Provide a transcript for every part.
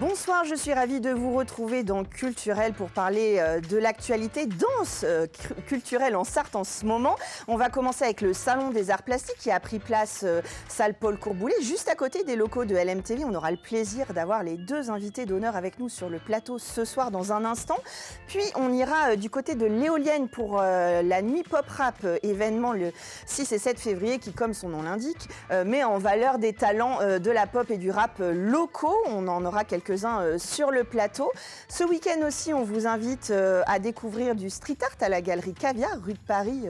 Bonsoir, je suis ravie de vous retrouver dans Culturel pour parler de l'actualité danse culturelle en Sarthe en ce moment. On va commencer avec le Salon des Arts Plastiques qui a pris place salle Paul Courboulet, juste à côté des locaux de LMTV. On aura le plaisir d'avoir les deux invités d'honneur avec nous sur le plateau ce soir dans un instant. Puis on ira du côté de l'Éolienne pour la nuit pop-rap, événement le 6 et 7 février qui, comme son nom l'indique, met en valeur des talents de la pop et du rap locaux. On en aura quelques-uns sur le plateau. Ce week-end aussi, on vous invite à découvrir du street art à la Galerie Caviar, rue de Paris,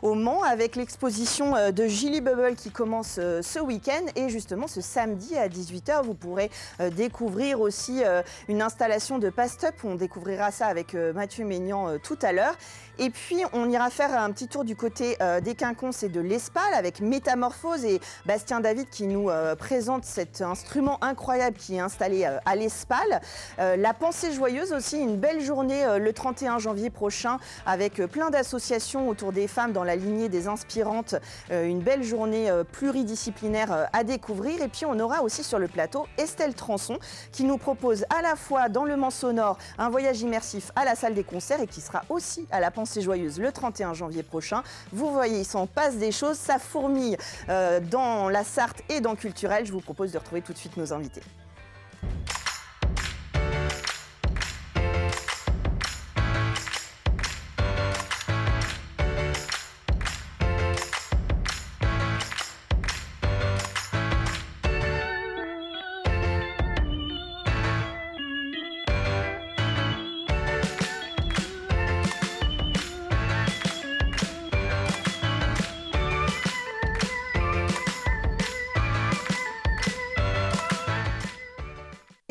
au Mans, avec l'exposition de Gilly Bubble qui commence ce week-end. Et justement, ce samedi à 18h, vous pourrez découvrir aussi une installation de Past-Up. On découvrira ça avec Mathieu Maignan tout à l'heure. Et puis, on ira faire un petit tour du côté des Quinconces et de l'Espal avec Métamorphose et Bastien David qui nous présente cet instrument incroyable qui est installé à l'Espal. La Pensée Joyeuse aussi, une belle journée le 31 janvier prochain avec plein d'associations autour des femmes dans la lignée des inspirantes. Une belle journée pluridisciplinaire à découvrir. Et puis, on aura aussi sur le plateau Estelle Transon qui nous propose à la fois dans le Mans sonore un voyage immersif à la salle des concerts et qui sera aussi à la Pensée Joyeuse le 31 janvier prochain. Vous voyez, il s'en passe des choses, ça fourmille dans la Sarthe et dans Culturel. Je vous propose de retrouver tout de suite nos invités.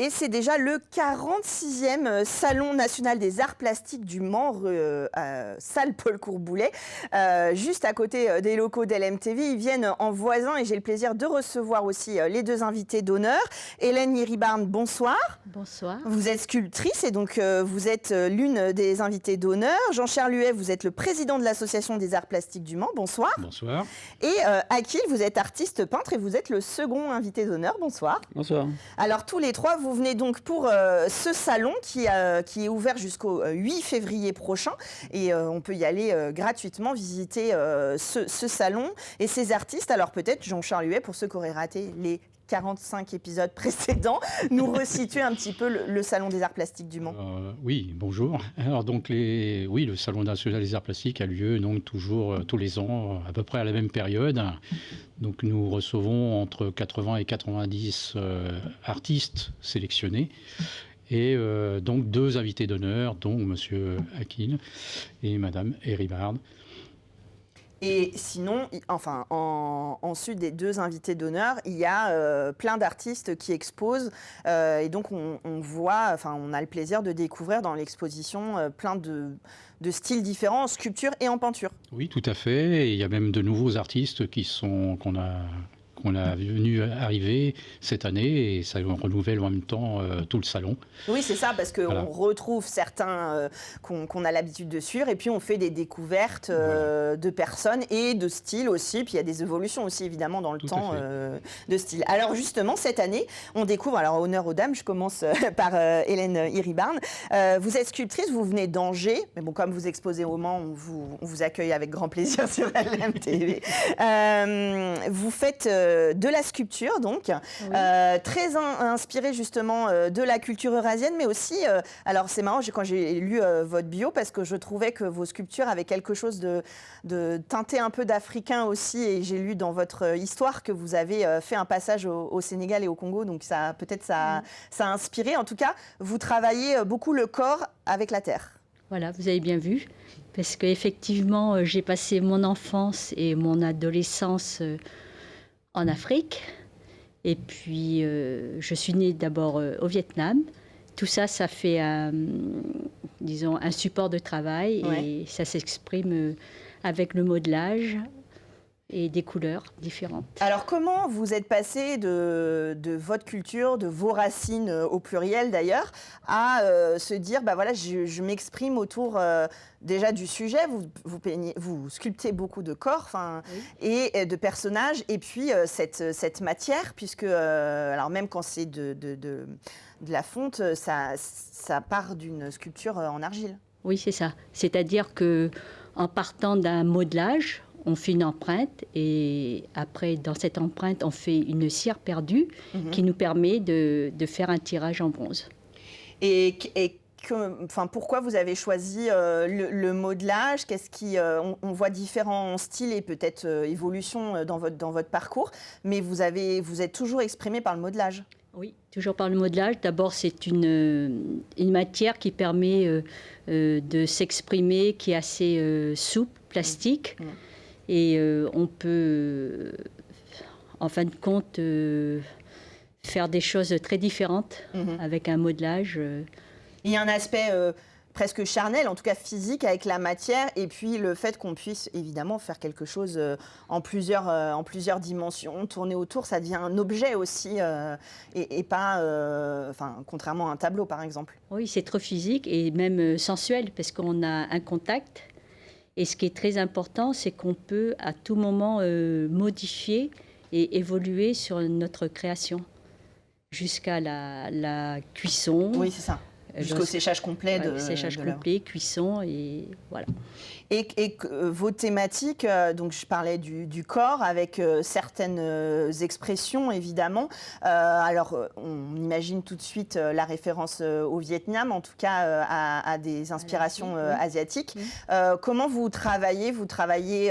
Et c'est déjà le 46e Salon national des arts plastiques du Mans, salle Paul Courboulet, juste à côté des locaux d'LMTV. Ils viennent en voisin et j'ai le plaisir de recevoir aussi les deux invités d'honneur. Hélène Iribarne, bonsoir. Bonsoir. Vous êtes sculptrice et donc vous êtes l'une des invitées d'honneur. Jean-Charles Huet, vous êtes le président de l'Association des arts plastiques du Mans. Bonsoir. Bonsoir. Et Akil, vous êtes artiste peintre et vous êtes le second invité d'honneur. Bonsoir. Bonsoir. Alors tous les trois, vous venez donc pour ce salon qui est ouvert jusqu'au 8 février prochain et on peut y aller gratuitement visiter ce salon et ses artistes. Alors peut-être Jean-Charles Huet, pour ceux qui auraient raté les 45 épisodes précédents, nous resituer un petit peu le Salon des Arts Plastiques du Mans. Oui, bonjour. Alors donc le Salon national des Arts Plastiques a lieu donc toujours tous les ans, à peu près à la même période. Donc nous recevons entre 80 et 90 artistes sélectionnés. Et donc deux invités d'honneur, dont Monsieur Akil et Madame Iribarne. Et sinon, ensuite des deux invités d'honneur, il y a plein d'artistes qui exposent. Et donc, on a le plaisir de découvrir dans l'exposition plein de styles différents, en sculpture et en peinture. Oui, tout à fait. Et il y a même de nouveaux artistes qu'on a vu arriver cette année et ça renouvelle en même temps tout le salon. Oui, c'est ça, parce qu'on retrouve certains qu'on a l'habitude de suivre et puis on fait des découvertes de personnes et de styles aussi. Puis il y a des évolutions aussi, évidemment, dans le temps de style. Alors justement, cette année, on découvre, alors honneur aux dames, je commence par Hélène Iribarne. Vous êtes sculptrice, vous venez d'Angers, mais bon, comme vous exposez au Mans, on vous accueille avec grand plaisir sur LMTV. Vous faites de la sculpture, donc, très inspirée justement de la culture eurasienne, mais aussi, alors c'est marrant, quand j'ai lu votre bio, parce que je trouvais que vos sculptures avaient quelque chose de teinté un peu d'africain aussi, et j'ai lu dans votre histoire que vous avez fait un passage au Sénégal et au Congo, donc ça a inspiré. En tout cas, vous travaillez beaucoup le corps avec la terre. Voilà, vous avez bien vu, parce qu'effectivement, j'ai passé mon enfance et mon adolescence en Afrique. Et puis, je suis née d'abord au Vietnam. Tout ça, ça fait, disons, un support de travail et ça s'exprime avec le modelage et des couleurs différentes. Alors comment vous êtes passé de votre culture, de vos racines au pluriel d'ailleurs, à se dire, bah voilà, je m'exprime autour déjà du sujet, vous sculptez beaucoup de corps et de personnages, et puis cette matière, puisque alors même quand c'est de la fonte, ça part d'une sculpture en argile. Oui, c'est ça. C'est-à-dire qu'en partant d'un modelage, on fait une empreinte et après, dans cette empreinte, on fait une cire perdue qui nous permet de faire un tirage en bronze. Et pourquoi vous avez choisi le modelage? Qu'est-ce qui, on voit différents styles et peut-être évolutions dans votre parcours, mais vous êtes toujours exprimé par le modelage. Oui, toujours par le modelage. D'abord, c'est une matière qui permet de s'exprimer, qui est assez souple, plastique. Et on peut, en fin de compte, faire des choses très différentes avec un modelage. Il y a un aspect presque charnel, en tout cas physique, avec la matière, et puis le fait qu'on puisse évidemment faire quelque chose en plusieurs dimensions, tourner autour, ça devient un objet aussi, et pas, contrairement à un tableau par exemple. Oui, c'est trop physique et même sensuel, parce qu'on a un contact. Et ce qui est très important, c'est qu'on peut à tout moment modifier et évoluer sur notre création, jusqu'à la cuisson. Oui, c'est ça. Jusqu'au séchage complet séchage complet, cuisson, et voilà. Et vos thématiques, donc je parlais du corps avec certaines expressions évidemment. Alors on imagine tout de suite la référence au Vietnam, en tout cas à des inspirations asiatiques. Comment vous travaillez? Vous travaillez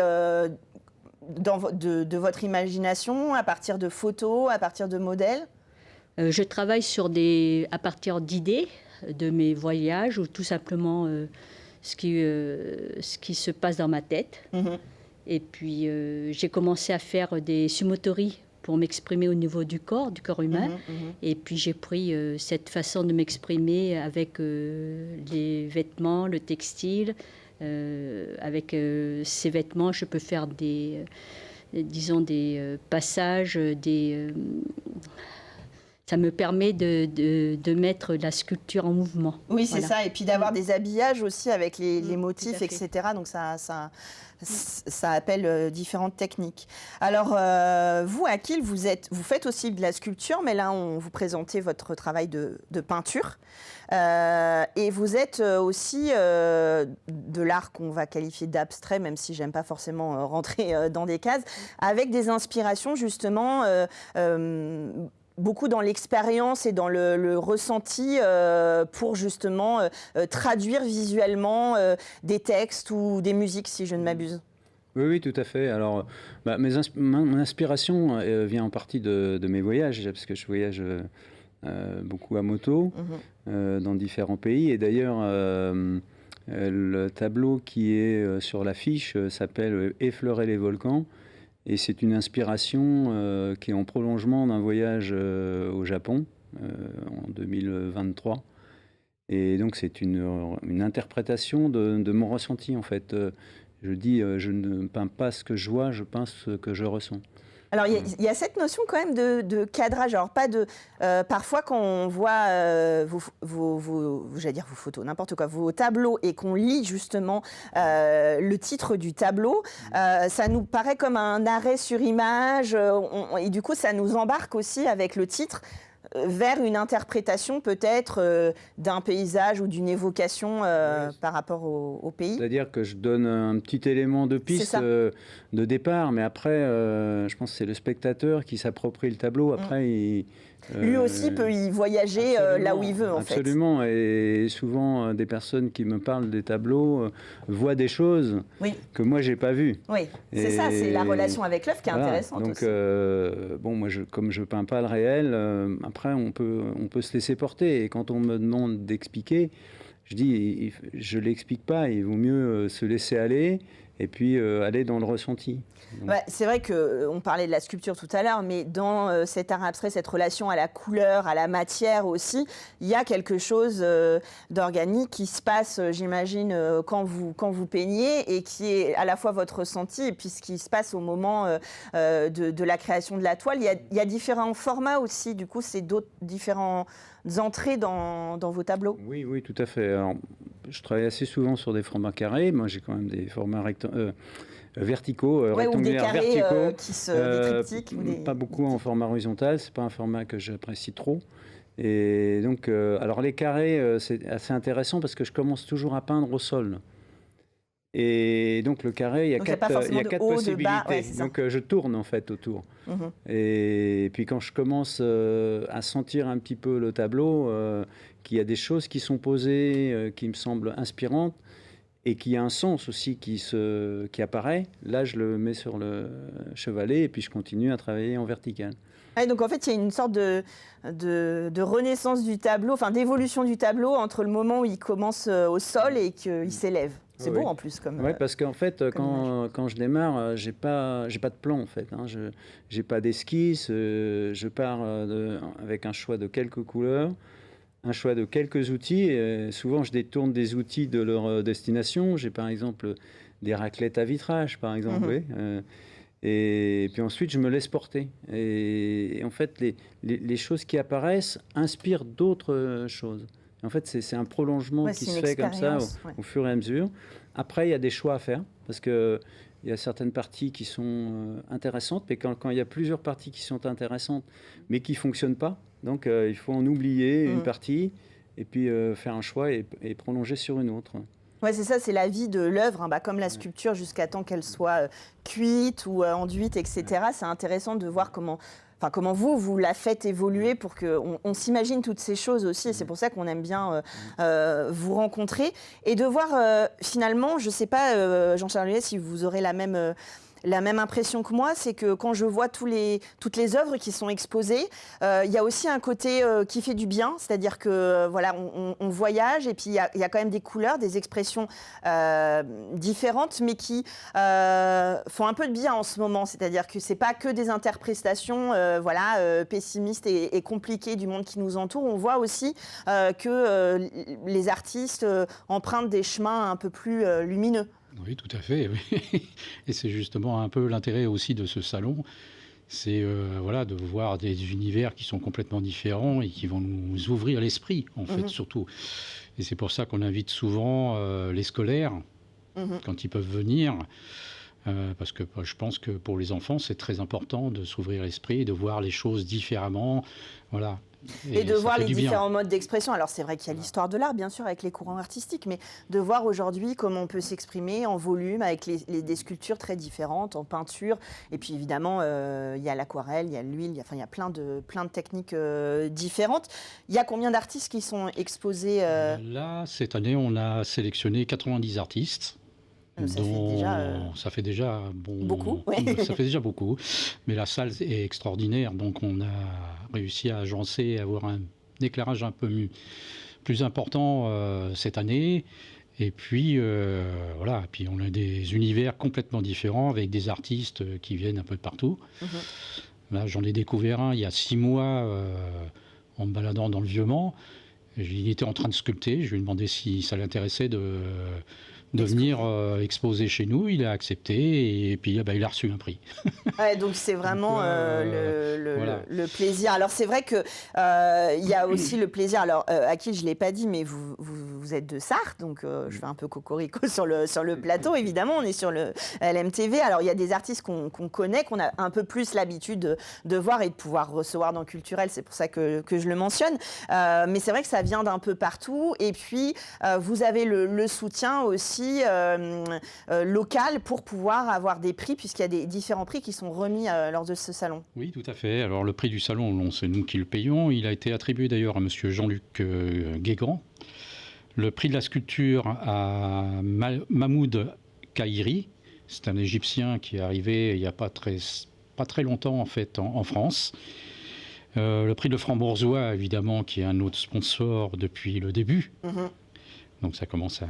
de votre imagination, à partir de photos, à partir de modèles? Je travaille à partir d'idées de mes voyages ou tout simplement ce qui se passe dans ma tête. Et puis j'ai commencé à faire des sumotori pour m'exprimer au niveau du corps humain. Et puis j'ai pris cette façon de m'exprimer avec les vêtements, le textile. Avec ces vêtements, je peux faire des passages, ça me permet de mettre la sculpture en mouvement. Oui, c'est ça. Et puis d'avoir des habillages aussi avec les motifs, etc. Donc ça appelle différentes techniques. Alors, vous, Akhil, vous faites aussi de la sculpture, mais là, on vous présentez votre travail de peinture. Et vous êtes aussi de l'art qu'on va qualifier d'abstrait, même si j'aime pas forcément rentrer dans des cases, avec des inspirations justement beaucoup dans l'expérience et dans le ressenti pour justement traduire visuellement des textes ou des musiques, si je ne m'abuse. Oui, tout à fait. Alors, mon inspiration vient en partie de mes voyages, parce que je voyage beaucoup à moto dans différents pays. Et d'ailleurs, le tableau qui est sur l'affiche s'appelle « Effleurer les volcans ». Et c'est une inspiration qui est en prolongement d'un voyage au Japon en 2023. Et donc c'est une interprétation de mon ressenti en fait. Je dis, je ne peins pas ce que je vois, je peins ce que je ressens. Alors, il y a cette notion quand même de cadrage. Alors, pas de... parfois, quand on voit j'allais dire vos photos, n'importe quoi, vos tableaux, et qu'on lit justement le titre du tableau, ça nous paraît comme un arrêt sur image. Et du coup, ça nous embarque aussi avec le titre vers une interprétation peut-être d'un paysage ou d'une évocation par rapport au pays. C'est-à-dire que je donne un petit élément de piste de départ, mais après, je pense que c'est le spectateur qui s'approprie le tableau. Après, lui aussi peut y voyager là où il veut, en fait. Absolument, et souvent, des personnes qui me parlent des tableaux voient des choses que moi, je n'ai pas vues. Oui, c'est ça, c'est la relation avec l'œuvre qui est intéressante donc, aussi. Bon, moi, comme je ne peins pas le réel, après, on peut se laisser porter. Et quand on me demande d'expliquer, je dis, je ne l'explique pas, il vaut mieux se laisser aller et puis aller dans le ressenti. C'est vrai qu'on parlait de la sculpture tout à l'heure, mais dans cet art abstrait, cette relation à la couleur, à la matière aussi, il y a quelque chose d'organique qui se passe, j'imagine, quand vous peignez, et qui est à la fois votre ressenti et puis ce qui se passe au moment de la création de la toile. Il y a différents formats aussi, du coup, c'est d'autres différentes entrées dans vos tableaux. Oui, tout à fait. Alors, je travaille assez souvent sur des formats carrés. Moi, j'ai quand même des formats verticaux, rectangulaires, ou des carrés verticaux. des triptyques. Pas beaucoup en format horizontal. C'est pas un format que j'apprécie trop. Et donc, alors les carrés, c'est assez intéressant parce que je commence toujours à peindre au sol. Et donc le carré, il y a quatre possibilités. Bas, donc je tourne en fait autour. Et puis quand je commence à sentir un petit peu le tableau, qu'il y a des choses qui sont posées, qui me semblent inspirantes, et qu'il y a un sens aussi qui apparaît, là je le mets sur le chevalet et puis je continue à travailler en vertical. Donc en fait, il y a une sorte de renaissance du tableau, enfin d'évolution du tableau entre le moment où il commence au sol et qu'il s'élève. C'est beau en plus comme. Oui, parce qu'en fait, quand je démarre, j'ai pas de plan en fait. Je n'ai pas d'esquisse. Je pars avec un choix de quelques couleurs, un choix de quelques outils. Et souvent, je détourne des outils de leur destination. J'ai par exemple des raclettes à vitrage, par exemple. Et puis ensuite, je me laisse porter. Et en fait, les choses qui apparaissent inspirent d'autres choses. En fait, c'est un prolongement qui se fait comme ça au fur et à mesure. Après, il y a des choix à faire parce qu'il y a certaines parties qui sont intéressantes, mais quand il y a plusieurs parties qui sont intéressantes, mais qui ne fonctionnent pas, donc il faut en oublier une partie et puis faire un choix et prolonger sur une autre. Oui, c'est ça, c'est la vie de l'œuvre, comme la sculpture, jusqu'à temps qu'elle soit cuite ou enduite, etc. C'est intéressant de voir comment vous la faites évoluer pour qu'on s'imagine toutes ces choses aussi. Et c'est pour ça qu'on aime bien vous rencontrer. Et de voir, finalement, je ne sais pas, Jean-Charles Huet, si vous aurez la même impression que moi, c'est que quand je vois toutes les œuvres qui sont exposées, il y a aussi un côté qui fait du bien, c'est-à-dire que on voyage et puis il y a quand même des couleurs, des expressions différentes, mais qui font un peu de bien en ce moment. C'est-à-dire que c'est pas que des interprétations pessimistes et compliquées du monde qui nous entoure. On voit aussi que les artistes empruntent des chemins un peu plus lumineux. Oui, tout à fait. Oui. Et c'est justement un peu l'intérêt aussi de ce salon, c'est de voir des univers qui sont complètement différents et qui vont nous ouvrir l'esprit, en fait, surtout. Et c'est pour ça qu'on invite souvent les scolaires, quand ils peuvent venir, parce que je pense que pour les enfants, c'est très important de s'ouvrir l'esprit et de voir les choses différemment. Voilà. Et de voir les différents modes d'expression. Alors c'est vrai qu'il y a l'histoire de l'art, bien sûr, avec les courants artistiques, mais de voir aujourd'hui comment on peut s'exprimer en volume, avec des sculptures très différentes, en peinture. Et puis évidemment, il y a l'aquarelle, il y a l'huile, il y a plein de techniques différentes. Il y a combien d'artistes qui sont exposés Là, cette année, on a sélectionné 90 artistes. Ça fait déjà beaucoup. Ça fait déjà beaucoup. Mais la salle est extraordinaire, donc on a réussi à agencer, à avoir un éclairage un peu plus important cette année. Et puis puis on a des univers complètement différents avec des artistes qui viennent un peu de partout. Là, j'en ai découvert un il y a 6 mois en me baladant dans le Vieux-Mans. Il était en train de sculpter. Je lui ai demandé si ça l'intéressait de venir exposer chez nous. Il a accepté et puis il a reçu un prix. Donc c'est vraiment le plaisir. Alors c'est vrai qu'il y a aussi le plaisir, alors à qui je ne l'ai pas dit, mais vous êtes de Sarthe, donc je fais un peu cocorico sur le plateau, évidemment, on est sur le LMTV. Alors il y a des artistes qu'on connaît, qu'on a un peu plus l'habitude de voir et de pouvoir recevoir dans Culturel, c'est pour ça que je le mentionne. Mais c'est vrai que ça vient d'un peu partout. Et puis vous avez le soutien aussi local pour pouvoir avoir des prix, puisqu'il y a des différents prix qui sont remis lors de ce salon. Oui, tout à fait. Alors le prix du salon, c'est nous qui le payons. Il a été attribué d'ailleurs à monsieur Jean-Luc Guégrand. Le prix de la sculpture à Mahmoud Kahiri. C'est un Égyptien qui est arrivé il n'y a pas très longtemps en fait en France. Le prix de Frambourgeois, évidemment, qui est un autre sponsor depuis le début. Donc ça commence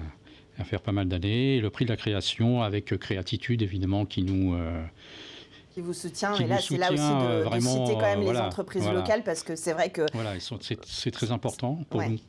à faire pas mal d'années. Et le prix de la création avec Créatitude, évidemment, qui vous soutient. Qui Mais là, vous c'est là aussi soutient, de vraiment, citer quand même les voilà, entreprises voilà. locales, parce que c'est vrai que Voilà, c'est très important pour Ouais. nous.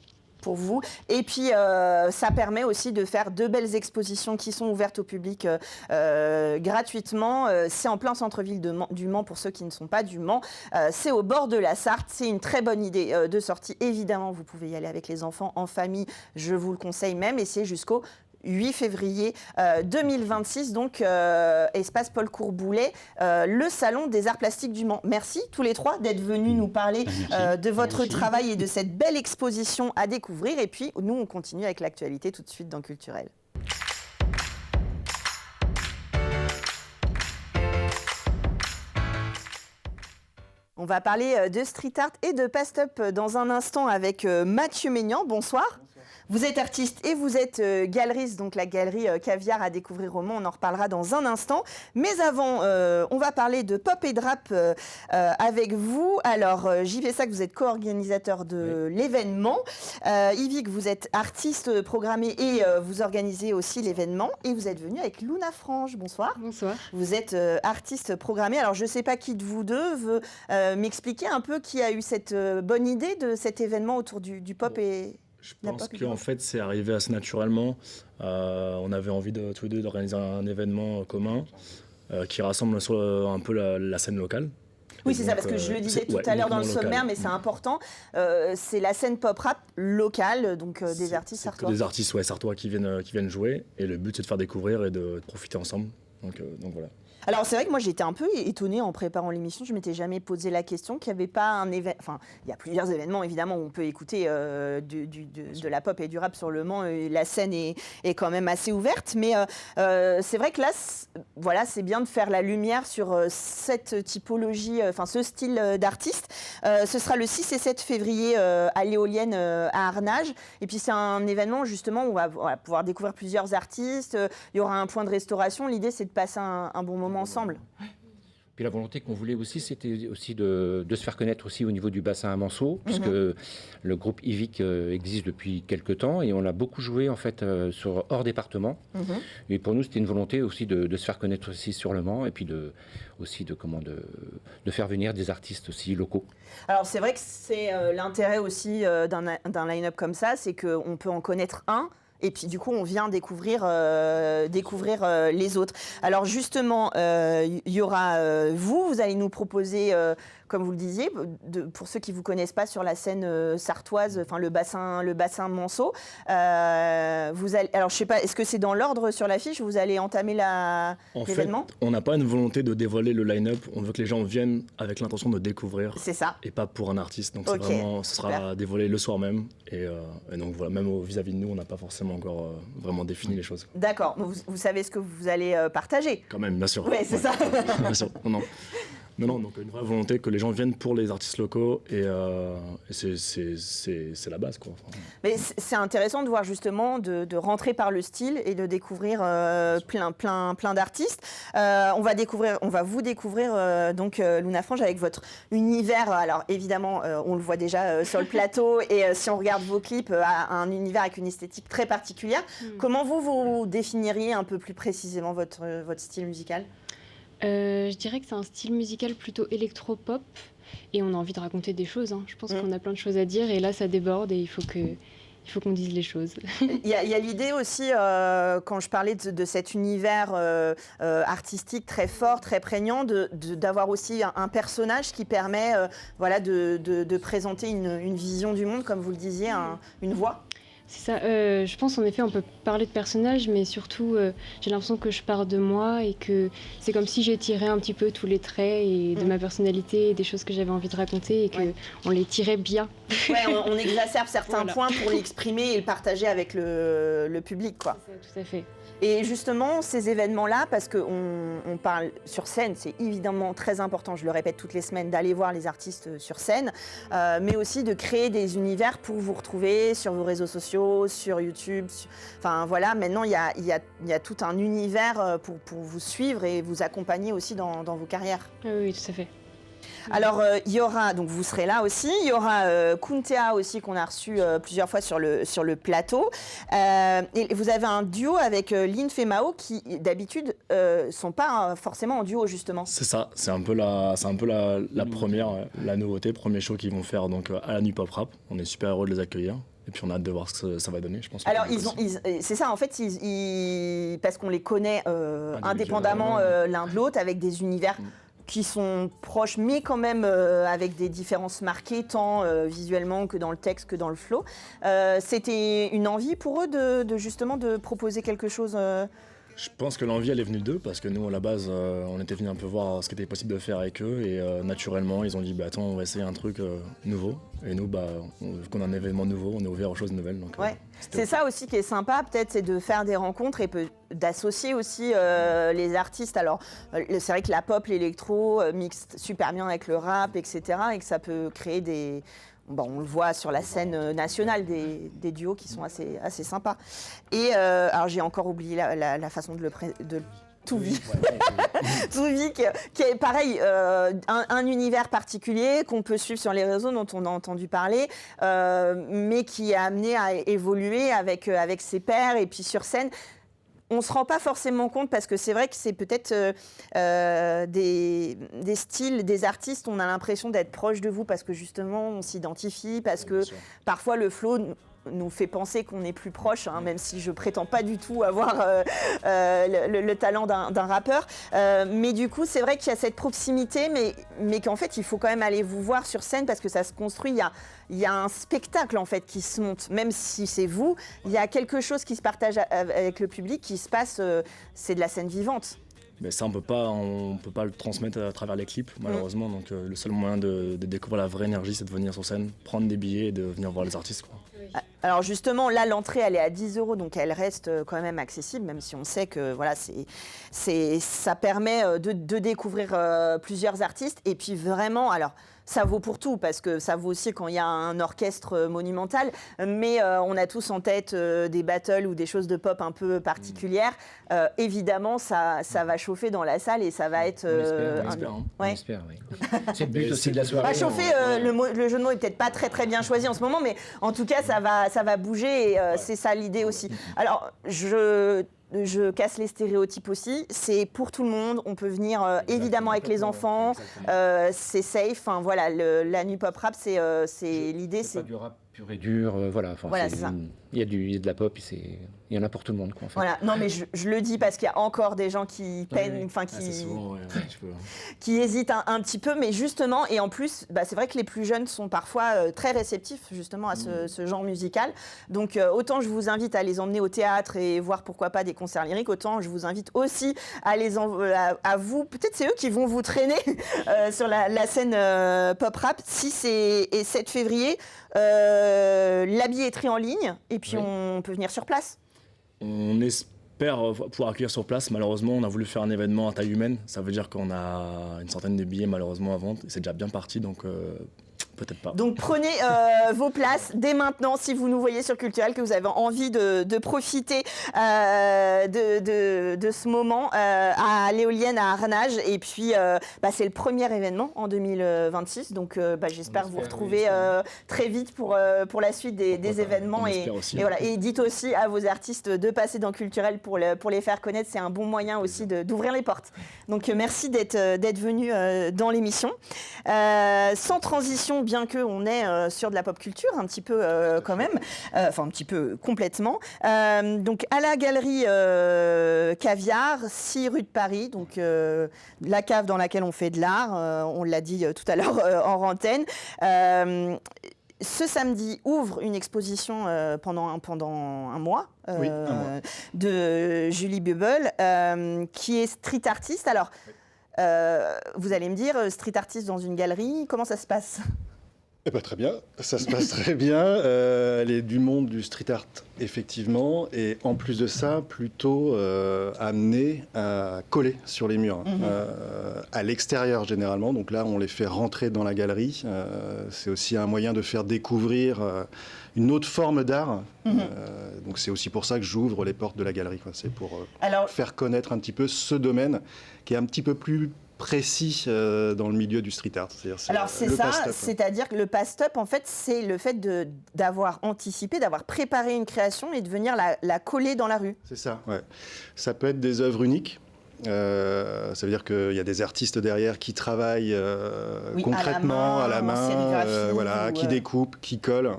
pour vous. Et puis, ça permet aussi de faire de belles expositions qui sont ouvertes au public gratuitement. C'est en plein centre-ville du Mans, pour ceux qui ne sont pas du Mans. C'est au bord de la Sarthe. C'est une très bonne idée de sortie. Évidemment, vous pouvez y aller avec les enfants, en famille. Je vous le conseille même. Et c'est jusqu'au 8 février 2026, donc espace Paul Courboulet, le salon des arts plastiques du Mans. Merci tous les trois d'être venus nous parler de votre Merci. travail et de cette belle exposition à découvrir. Et puis nous, on continue avec l'actualité tout de suite dans Culturel. On va parler de street art et de pass-up dans un instant avec Mathieu Maignan. Bonsoir. Vous êtes artiste et vous êtes galeriste, donc la galerie Caviar à découvrir au Mans, on en reparlera dans un instant. Mais avant, on va parler de pop et de rap avec vous. Alors, JP Sac, vous êtes co-organisateur de l'événement. Yvick, vous êtes artiste programmé et vous organisez aussi l'événement. Et vous êtes venu avec Luna Frange. Bonsoir. Bonsoir. Vous êtes artiste programmé. Alors, je ne sais pas qui de vous deux veut m'expliquer un peu qui a eu cette bonne idée de cet événement autour du pop et... Je pense qu'en fait, c'est arrivé assez naturellement. On avait envie tous les deux d'organiser un événement commun qui rassemble un peu la scène locale. Oui, c'est ça, parce que je le disais tout à l'heure dans le sommaire, mais c'est important. C'est la scène pop-rap locale, donc des artistes sartois. Des artistes sartois qui viennent jouer. Et le but, c'est de faire découvrir et de profiter ensemble. Donc voilà. Alors c'est vrai que moi j'étais un peu étonnée en préparant l'émission, je ne m'étais jamais posé la question qu'il n'y avait pas un événement, enfin il y a plusieurs événements évidemment où on peut écouter de la pop et du rap sur le Mans, la scène est quand même assez ouverte, mais c'est vrai que là voilà, c'est bien de faire la lumière sur cette typologie, enfin ce style d'artiste. Ce sera le 6 et 7 février à l'Éolienne à Arnage, et puis c'est un événement justement où on va pouvoir découvrir plusieurs artistes, il y aura un point de restauration, l'idée c'est de passer un bon moment ensemble. Puis la volonté qu'on voulait aussi, c'était aussi de se faire connaître aussi au niveau du bassin à Manceau, puisque le groupe Yvick existe depuis quelques temps et on a beaucoup joué en fait hors département. Et pour nous, c'était une volonté aussi de se faire connaître aussi sur le Mans et puis de faire venir des artistes aussi locaux. Alors c'est vrai que c'est l'intérêt aussi d'un line-up comme ça, c'est qu'on peut en connaître un. Et puis du coup, on vient découvrir les autres. Alors justement, il y aura vous allez nous proposer, comme vous le disiez, pour ceux qui ne vous connaissent pas sur la scène sartoise, enfin le bassin Manceau. Alors je sais pas, est-ce que c'est dans l'ordre sur l'affiche? Vous allez entamer l'événement? En fait, on n'a pas une volonté de dévoiler le line-up. On veut que les gens viennent avec l'intention de découvrir. C'est ça. Et pas pour un artiste. Donc Okay, ce sera dévoilé le soir même. Et donc voilà, même vis-à-vis de nous, on n'a pas forcément encore vraiment défini les choses. D'accord. Vous savez ce que vous allez partager? Quand même, bien sûr. Oui, c'est ça. Bien sûr. Non, donc une vraie volonté que les gens viennent pour les artistes locaux et c'est la base, quoi. Mais c'est intéressant de voir justement de rentrer par le style et de découvrir plein d'artistes. On va vous découvrir donc Luna Frange avec votre univers. Alors évidemment, on le voit déjà sur le plateau et si on regarde vos clips, un univers avec une esthétique très particulière. Comment vous définiriez un peu plus précisément votre style musical ? Je dirais que c'est un style musical plutôt électro-pop et on a envie de raconter des choses. Je pense qu'on a plein de choses à dire et là ça déborde et il faut qu'on dise les choses. Il y a l'idée aussi, quand je parlais de cet univers artistique très fort, très prégnant, d'avoir aussi un personnage qui permet de présenter une vision du monde, comme vous le disiez, une voix. C'est ça, je pense en effet on peut parler de personnages, mais surtout j'ai l'impression que je pars de moi et que c'est comme si j'étirais un petit peu tous les traits et de ma personnalité et des choses que j'avais envie de raconter et qu'on les tirait bien. Ouais, on exacerbe certains points pour l'exprimer et le partager avec le public, quoi. C'est ça, tout à fait. Et justement, ces événements-là, parce qu'on parle sur scène, c'est évidemment très important, je le répète toutes les semaines, d'aller voir les artistes sur scène, mais aussi de créer des univers pour vous retrouver sur vos réseaux sociaux, sur YouTube. Enfin voilà, maintenant il y a tout un univers pour vous suivre et vous accompagner aussi dans vos carrières. Oui, tout à fait. Alors, il y aura, donc vous serez là aussi, il y aura Kuntea aussi qu'on a reçu plusieurs fois sur le plateau. Et vous avez un duo avec Lynn Femao qui, d'habitude, sont pas forcément en duo, justement. C'est ça, c'est un peu la première, la nouveauté, premier show qu'ils vont faire donc, à la Nuit Pop Rap. On est super heureux de les accueillir. Et puis on a hâte de voir ce que ça va donner, je pense. Alors, c'est ça, en fait, parce qu'on les connaît indépendamment l'un de l'autre, avec des univers qui sont proches, mais quand même avec des différences marquées, tant visuellement que dans le texte, que dans le flow. C'était une envie pour eux justement de proposer quelque chose Je pense que l'envie, elle est venue d'eux, parce que nous, à la base, on était venus un peu voir ce qui était possible de faire avec eux, et naturellement, ils ont dit, attends, on va essayer un truc nouveau. Et nous, vu qu'on a un événement nouveau, on est ouvert aux choses nouvelles. Donc, ouais. C'est ça aussi qui est sympa, peut-être, c'est de faire des rencontres et d'associer aussi les artistes. Alors, c'est vrai que la pop, l'électro mixent super bien avec le rap, etc. Et que ça peut créer des... on le voit sur la scène nationale, des duos qui sont assez sympas. Et alors, j'ai encore oublié la façon de Touvik, qui est pareil, un univers particulier qu'on peut suivre sur les réseaux, dont on a entendu parler, mais qui est amené à évoluer avec ses pairs et puis sur scène. On ne se rend pas forcément compte parce que c'est vrai que c'est peut-être des styles, des artistes, on a l'impression d'être proche de vous parce que justement on s'identifie, parce que parfois le flow nous fait penser qu'on est plus proche, même si je prétends pas du tout avoir le talent d'un rappeur. Mais du coup, c'est vrai qu'il y a cette proximité, mais qu'en fait, il faut quand même aller vous voir sur scène parce que ça se construit. Il y a un spectacle en fait qui se monte, même si c'est vous. Il y a quelque chose qui se partage avec le public, qui se passe. C'est de la scène vivante. Mais ça, on peut pas le transmettre à travers les clips, malheureusement. Donc, le seul moyen de découvrir la vraie énergie, c'est de venir sur scène, prendre des billets et de venir voir les artistes, quoi. Alors justement, là, l'entrée, elle est à 10 €, donc elle reste quand même accessible, même si on sait que voilà, ça permet de découvrir plusieurs artistes. Et puis vraiment, alors, ça vaut pour tout, parce que ça vaut aussi quand il y a un orchestre monumental, mais on a tous en tête des battles ou des choses de pop un peu particulières. Évidemment, ça va chauffer dans la salle et ça va être... On espère, oui. C'est le but aussi de la soirée. Va chauffer, le jeu de mots est peut-être pas très très bien choisi en ce moment, mais en tout cas, ça va bouger et c'est ça l'idée aussi. Alors, je casse les stéréotypes aussi. C'est pour tout le monde. On peut venir évidemment avec les enfants. C'est safe. Enfin, voilà, la nuit pop rap, c'est l'idée. C'est pas du rap pur et dur. Voilà, c'est ça. Il y a de la pop. Il y en a pour tout le monde, quoi, en fait. Voilà. Non, mais je le dis parce qu'il y a encore des gens qui peinent, qui hésitent un petit peu. Mais justement, et en plus, c'est vrai que les plus jeunes sont parfois très réceptifs justement à ce genre musical. Donc autant je vous invite à les emmener au théâtre et voir pourquoi pas des concerts lyriques, autant je vous invite aussi à vous. Peut-être c'est eux qui vont vous traîner sur la scène pop rap 6 et 7 février. La billetterie en ligne et puis on peut venir sur place. On espère pouvoir accueillir sur place. Malheureusement, on a voulu faire un événement à taille humaine. Ça veut dire qu'on a une centaine de billets malheureusement à vendre. C'est déjà bien parti, donc peut-être pas. Donc prenez vos places dès maintenant si vous nous voyez sur Culturel, que vous avez envie de profiter de ce moment à l'Éolienne à Arnage. Et puis c'est le premier événement en 2026. Donc j'espère vous retrouver très vite pour la suite des événements. Et voilà. Et dites aussi à vos artistes de passer dans Culturel pour les faire connaître. C'est un bon moyen aussi d'ouvrir les portes. Donc merci d'être venu dans l'émission. Sans transition, bien qu'on est sur de la pop culture, un petit peu quand même, enfin un petit peu complètement. Donc à la galerie Caviar, 6 rue de Paris, donc la cave dans laquelle on fait de l'art, on l'a dit tout à l'heure en antenne. Ce samedi ouvre une exposition pendant un mois, de Julie Bubble, qui est street artiste. Alors, vous allez me dire, street artiste dans une galerie, comment ça se passe ? Eh ben, très bien, ça se passe très bien. Elle est du monde du street art, effectivement, et en plus de ça, plutôt amenée à coller sur les murs, à l'extérieur généralement. Donc là, on les fait rentrer dans la galerie. C'est aussi un moyen de faire découvrir une autre forme d'art. Donc c'est aussi pour ça que j'ouvre les portes de la galerie, quoi. C'est pour faire connaître un petit peu ce domaine qui est un petit peu plus précis dans le milieu du street art. Alors c'est ça, c'est-à-dire que le paste-up, en fait, c'est le fait d'avoir anticipé, d'avoir préparé une création et de venir la coller dans la rue. C'est ça, ouais. Ça peut être des œuvres uniques. Ça veut dire qu'il y a des artistes derrière qui travaillent concrètement à la main, qui découpent, qui collent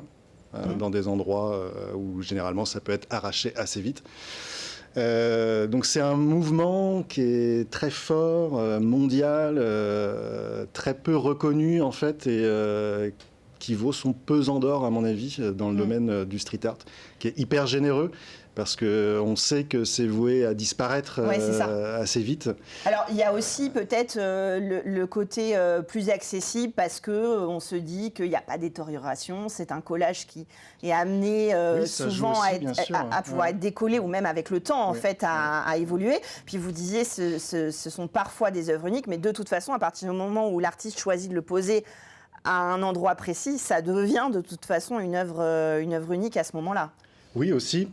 dans des endroits où généralement ça peut être arraché assez vite. Donc c'est un mouvement qui est très fort, mondial, très peu reconnu en fait, et qui vaut son pesant d'or à mon avis dans le domaine du street art, qui est hyper généreux. Parce qu'on sait que c'est voué à disparaître assez vite. Alors, il y a aussi peut-être le côté plus accessible parce qu'on se dit qu'il n'y a pas détérioration. C'est un collage qui est amené souvent à pouvoir être décollé ou même avec le temps, en fait, à évoluer. Puis vous disiez, ce sont parfois des œuvres uniques, mais de toute façon, à partir du moment où l'artiste choisit de le poser à un endroit précis, ça devient de toute façon une œuvre unique à ce moment-là. Oui, aussi,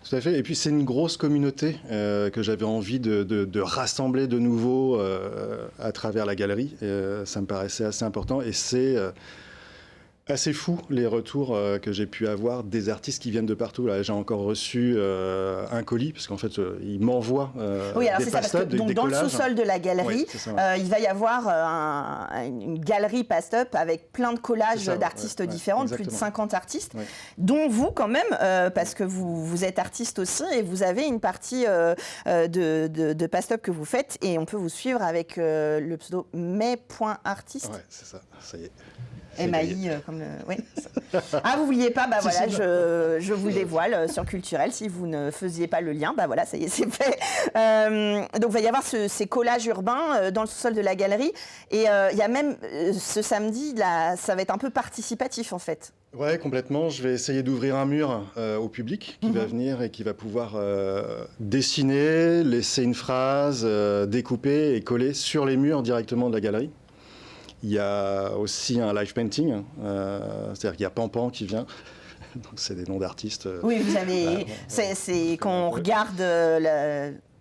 tout à fait. Et puis c'est une grosse communauté que j'avais envie de rassembler de nouveau à travers la galerie. Ça me paraissait assez important et c'est assez fou les retours que j'ai pu avoir des artistes qui viennent de partout. Là, j'ai encore reçu un colis parce qu'en fait ils m'envoient des paste-up, des donc dans collages. Le sous-sol de la galerie, il va y avoir une galerie paste-up avec plein de collages d'artistes différents, plus de 50 artistes, dont vous quand même, parce que vous êtes artiste aussi et vous avez une partie de paste-up que vous faites et on peut vous suivre avec le pseudo mai.artiste. Ouais, c'est ça, ça y est. MAI, comme le... Oui. Ah, vous vouliez pas, voilà, je vous le dévoile sur Culturel. Si vous ne faisiez pas le lien, voilà, ça y est, c'est fait. Donc, il va y avoir ces collages urbains dans le sous-sol de la galerie. Et il y a même ce samedi, là, ça va être un peu participatif, en fait. Ouais, complètement. Je vais essayer d'ouvrir un mur au public qui va venir et qui va pouvoir dessiner, laisser une phrase, découper et coller sur les murs directement de la galerie. Il y a aussi un live painting, c'est-à-dire qu'il y a Pampan qui vient. Donc c'est des noms d'artistes. Oui, vous avez. C'est quand on regarde.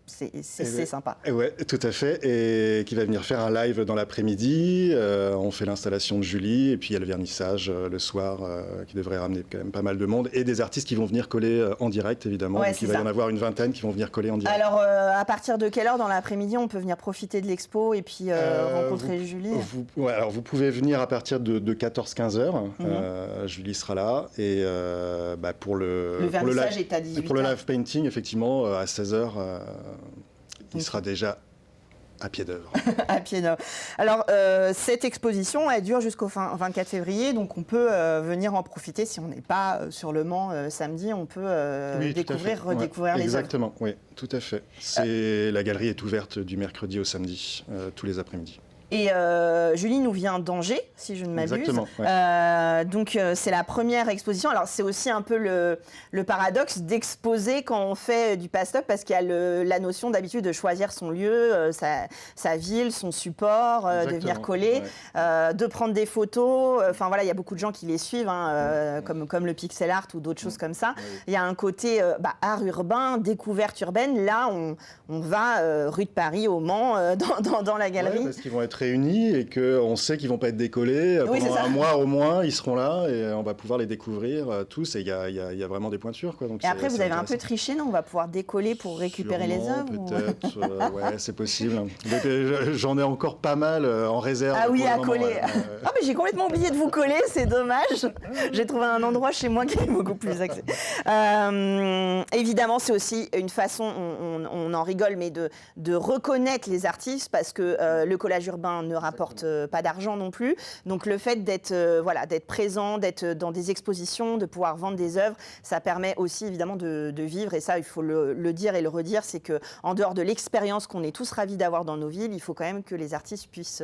C'est sympa. Oui, tout à fait. Et qui va venir faire un live dans l'après-midi. On fait l'installation de Julie et puis il y a le vernissage le soir qui devrait ramener quand même pas mal de monde. Et des artistes qui vont venir coller en direct, évidemment. Donc il va y en avoir une vingtaine qui vont venir coller en direct. Alors, à partir de quelle heure dans l'après-midi on peut venir profiter de l'expo et puis rencontrer Julie alors vous pouvez venir à partir de 14-15 heures. Julie sera là. Et pour le vernissage est à 18h. Pour le live painting, effectivement, à 16 heures. Il sera déjà à pied d'œuvre. À pied d'œuvre. Alors, cette exposition, elle dure jusqu'au 24 février, donc on peut venir en profiter. Si on n'est pas sur le Mans samedi, on peut redécouvrir les œuvres. Exactement, oui, tout à fait. La galerie est ouverte du mercredi au samedi, tous les après-midi. Et Julie nous vient d'Angers, si je ne m'abuse. Exactement. Ouais. Donc c'est la première exposition. Alors c'est aussi un peu le paradoxe d'exposer quand on fait du paste-up, parce qu'il y a la notion d'habitude de choisir son lieu, sa ville, son support, de venir coller, de prendre des photos. Enfin voilà, il y a beaucoup de gens qui les suivent, comme le pixel art ou d'autres choses comme ça. Il y a un côté art urbain, découverte urbaine. Là, on va rue de Paris au Mans, dans la galerie. Ouais, parce qu'ils vont être réunis et qu'on sait qu'ils ne vont pas être décollés. Pendant un mois au moins, ils seront là et on va pouvoir les découvrir tous. Et il y a vraiment des pointures, quoi. Donc et après, vous avez un peu triché, non ? On va pouvoir décoller pour récupérer les œuvres peut-être, ouais, c'est possible. Donc, j'en ai encore pas mal en réserve. Ah oui, à coller. Ah, mais j'ai complètement oublié de vous coller, c'est dommage. J'ai trouvé un endroit chez moi qui est beaucoup plus accès. Évidemment, c'est aussi une façon, on en rigole, mais de reconnaître les artistes, parce que le collage urbain ne rapporte pas d'argent non plus. Donc le fait d'être présent, d'être dans des expositions, de pouvoir vendre des œuvres, ça permet aussi évidemment de vivre. Et ça, il faut le dire et le redire, c'est qu'en dehors de l'expérience qu'on est tous ravis d'avoir dans nos villes, il faut quand même que les artistes puissent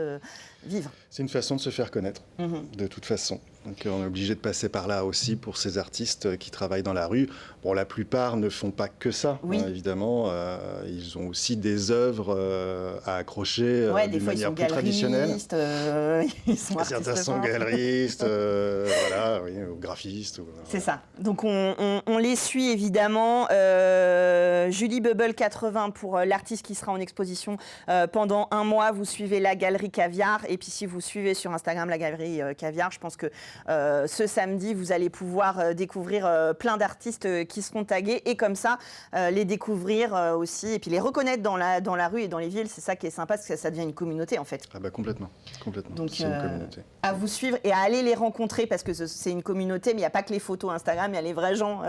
vivre. C'est une façon de se faire connaître, de toute façon. Donc on est obligé de passer par là aussi pour ces artistes qui travaillent dans la rue. Bon, la plupart ne font pas que ça, évidemment. Ils ont aussi des œuvres à accrocher d'une manière plus traditionnelle. Certains sont galeristes, voilà, oui, ou graphistes. C'est ça. Donc on les suit évidemment. Julie Bubble 80 pour l'artiste qui sera en exposition pendant un mois. Vous suivez la Galerie Caviar. Et puis si vous suivez sur Instagram la Galerie Caviar, je pense que ce samedi, vous allez pouvoir découvrir plein d'artistes qui seront tagués et comme ça, les découvrir aussi et puis les reconnaître dans la rue et dans les villes. C'est ça qui est sympa parce que ça devient une communauté en fait. Ah bah complètement. Donc c'est une communauté. À vous suivre et à aller les rencontrer parce que c'est une communauté, mais il n'y a pas que les photos Instagram, il y a les vrais gens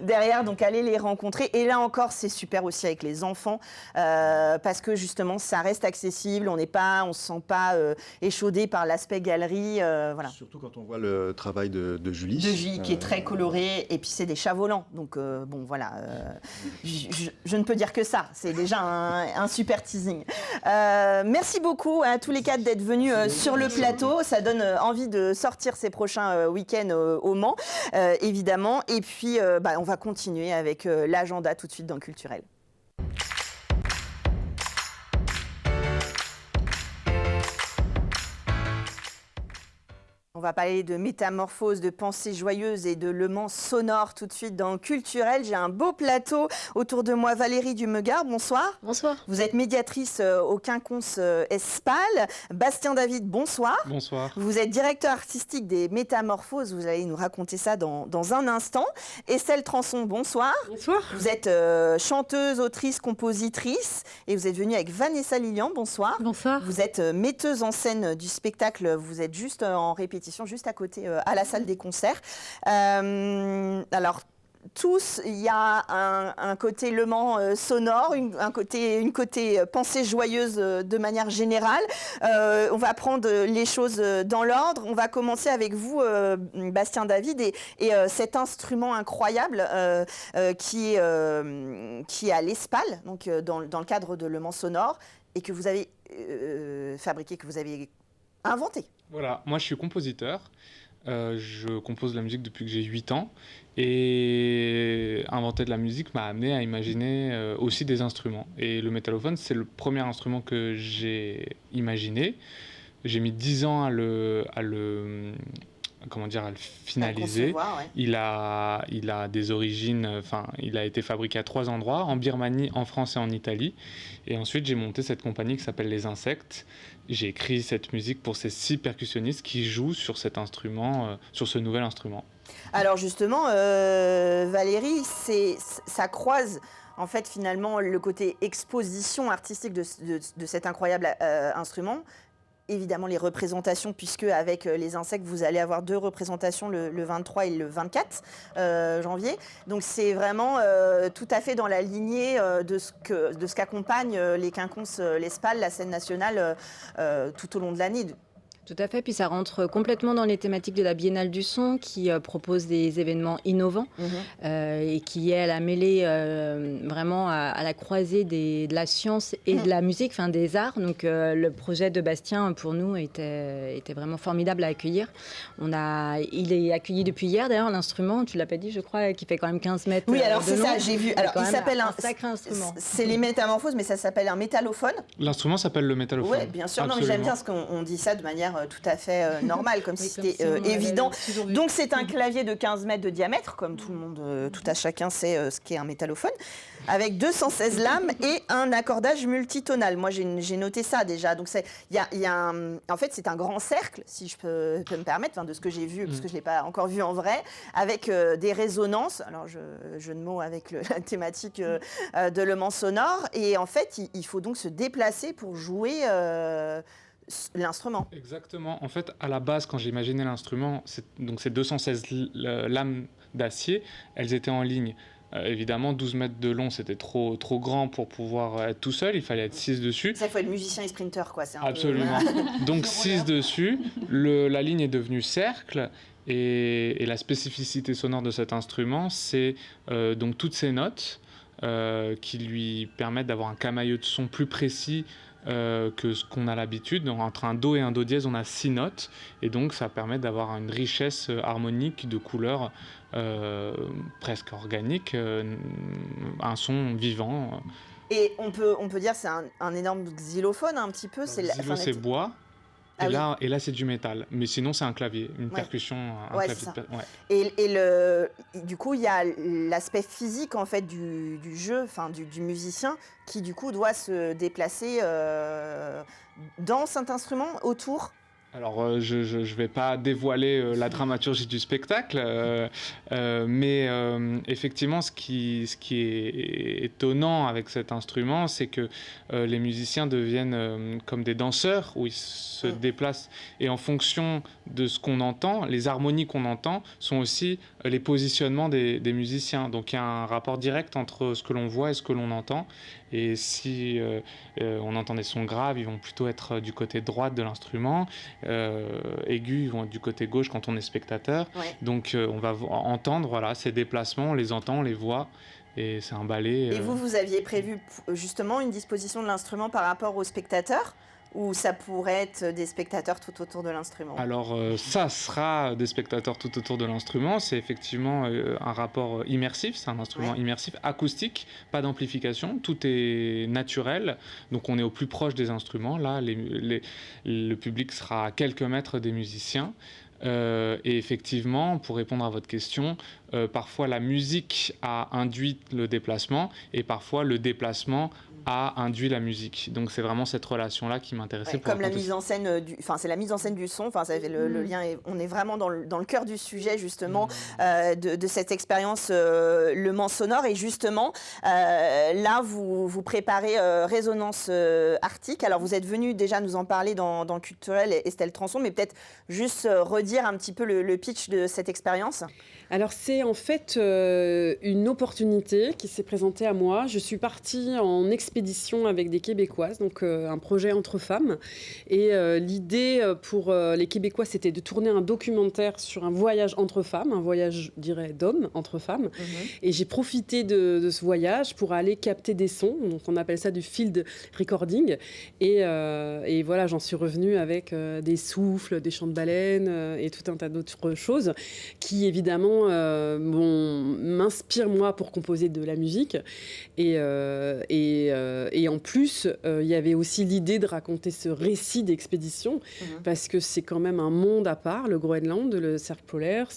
derrière. Donc allez les rencontrer. Et là encore, c'est super aussi avec les enfants parce que justement, ça reste accessible. On ne se sent pas échaudé par l'aspect galerie. Voilà. Surtout quand on voit le travail de Julie. De Julie qui est très coloré et puis c'est des chats volants. Donc bon voilà, je ne peux dire que ça. C'est déjà un super teasing. Merci beaucoup à tous les quatre d'être venus sur le plateau. Ça donne envie de sortir ces prochains week-ends au Mans, évidemment. Et puis on va continuer avec l'agenda tout de suite dans Culturel. On va parler de métamorphose, de pensées joyeuses et de Le Mans sonore tout de suite dans Culturel. J'ai un beau plateau autour de moi. Valérie Dumegard, bonsoir. Bonsoir. Vous êtes médiatrice au Quinconce Espal. Bastien David, bonsoir. Bonsoir. Vous êtes directeur artistique des Métamorphoses. Vous allez nous raconter ça dans un instant. Estelle Transon, bonsoir. Bonsoir. Vous êtes chanteuse, autrice, compositrice et vous êtes venue avec Vanessa Lilian, bonsoir. Bonsoir. Vous êtes metteuse en scène du spectacle. Vous êtes juste en répétition, juste à côté, à la salle des concerts. Alors, tous, il y a un côté Le Mans sonore, une côté pensée joyeuse de manière générale. On va prendre les choses dans l'ordre. On va commencer avec vous, Bastien David, et cet instrument incroyable qui est à l'Espal, donc dans le cadre de Le Mans sonore, et que vous avez fabriqué, que vous avez inventé. Voilà, moi je suis compositeur. Je compose de la musique depuis que j'ai 8 ans. Et inventer de la musique m'a amené à imaginer aussi des instruments. Et le métallophone, c'est le premier instrument que j'ai imaginé. J'ai mis 10 ans à le finaliser. Ouais. Il a des origines, il a été fabriqué à 3 endroits, en Birmanie, en France et en Italie. Et ensuite, j'ai monté cette compagnie qui s'appelle Les Insectes. J'ai écrit cette musique pour ces 6 percussionnistes qui jouent sur cet instrument, sur ce nouvel instrument. Alors justement, Valérie, ça croise en fait finalement le côté exposition artistique de cet incroyable instrument. Évidemment les représentations, puisque avec les insectes, vous allez avoir 2 représentations, le 23 et le 24 janvier. Donc c'est vraiment tout à fait dans la lignée de ce qu'accompagne les Quinconces, l'Espal, la scène nationale tout au long de l'année. Tout à fait, puis ça rentre complètement dans les thématiques de la Biennale du Son qui propose des événements innovants et qui est à la mêlée vraiment à la croisée de la science et de la musique, des arts. Donc le projet de Bastien pour nous était vraiment formidable à accueillir. Il est accueilli depuis hier d'ailleurs, l'instrument, tu l'as pas dit je crois, qui fait quand même 15 mètres. Oui, alors c'est long. ça, j'ai vu. Alors il s'appelle un sacré instrument. C'est les Métamorphoses, mais ça s'appelle un métallophone. L'instrument s'appelle le métallophone. Oui, bien sûr. Non, mais j'aime bien parce qu'on dit ça de manière tout à fait normal, comme si c'était évident. Donc c'est un clavier de 15 mètres de diamètre, comme tout le monde, tout à chacun sait ce qu'est un métallophone, avec 216 lames et un accordage multitonal. Moi j'ai noté ça déjà. Donc en fait c'est un grand cercle, si je peux me permettre, de ce que j'ai vu, parce que je ne l'ai pas encore vu en vrai, avec des résonances. Alors jeu de mots avec la thématique de Le Mans sonore. Et en fait il faut donc se déplacer pour jouer l'instrument. Exactement. En fait, à la base, quand j'ai imaginé l'instrument, donc ces 216 lames d'acier, elles étaient en ligne. Évidemment, 12 mètres de long, c'était trop grand pour pouvoir être tout seul. Il fallait être 6 dessus. Ça, il faut être musicien et sprinter, quoi. C'est absolument. Donc 6 dessus. La ligne est devenue cercle. Et la spécificité sonore de cet instrument, c'est donc toutes ces notes qui lui permettent d'avoir un camailleux de son plus précis que ce qu'on a l'habitude. Donc, entre un Do et un Do dièse, on a 6 notes, et donc ça permet d'avoir une richesse harmonique de couleurs presque organique, un son vivant. Et on peut dire que c'est un énorme xylophone un petit peu. Xylo, c'est bois. Et là, c'est du métal. Mais sinon, c'est un clavier, une percussion, un clavier. Du coup, il y a l'aspect physique en fait du jeu, enfin du musicien, qui du coup doit se déplacer dans cet instrument autour. Alors, je ne vais pas dévoiler la dramaturgie du spectacle, mais effectivement, ce qui est étonnant avec cet instrument, c'est que les musiciens deviennent comme des danseurs, où ils se déplacent. Et en fonction de ce qu'on entend, les harmonies qu'on entend sont aussi les positionnements des musiciens. Donc, il y a un rapport direct entre ce que l'on voit et ce que l'on entend. Et si on entend des sons graves, ils vont plutôt être du côté droit de l'instrument. Aigus, ils vont être du côté gauche quand on est spectateur. Ouais. Donc on va entendre ces déplacements, on les entend, on les voit. Et c'est un ballet. Et vous aviez prévu justement une disposition de l'instrument par rapport aux spectateurs ? Ou ça pourrait être des spectateurs tout autour de l'instrument? Alors, ça sera des spectateurs tout autour de l'instrument. C'est effectivement un rapport immersif. C'est un instrument immersif, acoustique, pas d'amplification. Tout est naturel. Donc, on est au plus proche des instruments. Là, le public sera à quelques mètres des musiciens. Et effectivement, pour répondre à votre question, parfois la musique a induit le déplacement et parfois le déplacement a induit la musique. Donc c'est vraiment cette relation-là qui m'intéressait. Comme la mise en scène, c'est la mise en scène du son. Enfin, le lien. On est vraiment dans le cœur du sujet justement de cette expérience Le Mans sonore. Et justement, là, vous préparez Résonance Arctique. Alors vous êtes venu déjà nous en parler dans Culturel, Estelle Transon, mais peut-être juste redire un petit peu le pitch de cette expérience. Alors c'est en fait une opportunité qui s'est présentée à moi. Je suis partie en expédition avec des Québécoises, donc un projet entre femmes. Et l'idée pour les Québécois, c'était de tourner un documentaire sur un voyage entre femmes, un voyage, je dirais, d'hommes entre femmes. Et j'ai profité de ce voyage pour aller capter des sons. Donc on appelle ça du field recording. Et voilà, j'en suis revenue avec des souffles, des chants de baleines et tout un tas d'autres choses qui, évidemment, m'inspire moi pour composer de la musique et en plus il y avait aussi l'idée de raconter ce récit d'expédition parce que c'est quand même un monde à part, le Groenland, le cercle polaire,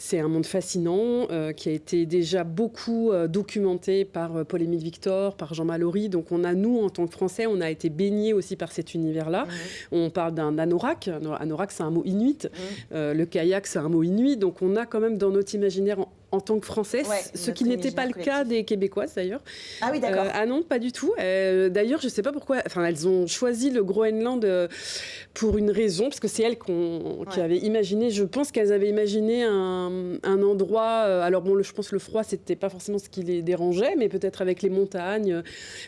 c'est un monde fascinant qui a été déjà beaucoup documenté par Paul-Émile Victor, par Jean Mallory. Donc nous, en tant que Français, on a été baignés aussi par cet univers-là. On parle d'un anorak. Anorak, c'est un mot inuit. Le kayak, c'est un mot inuit. Donc on a quand même dans notre imaginaire en tant que Français, ce qui n'était pas le cas des Québécoises d'ailleurs. Ah oui, d'accord. Ah non, pas du tout. D'ailleurs, je ne sais pas pourquoi. Enfin, elles ont choisi le Groenland pour une raison, parce que c'est elles qui avaient imaginé. Je pense qu'elles avaient imaginé un endroit. Alors bon, je pense que le froid, c'était pas forcément ce qui les dérangeait, mais peut-être avec les montagnes,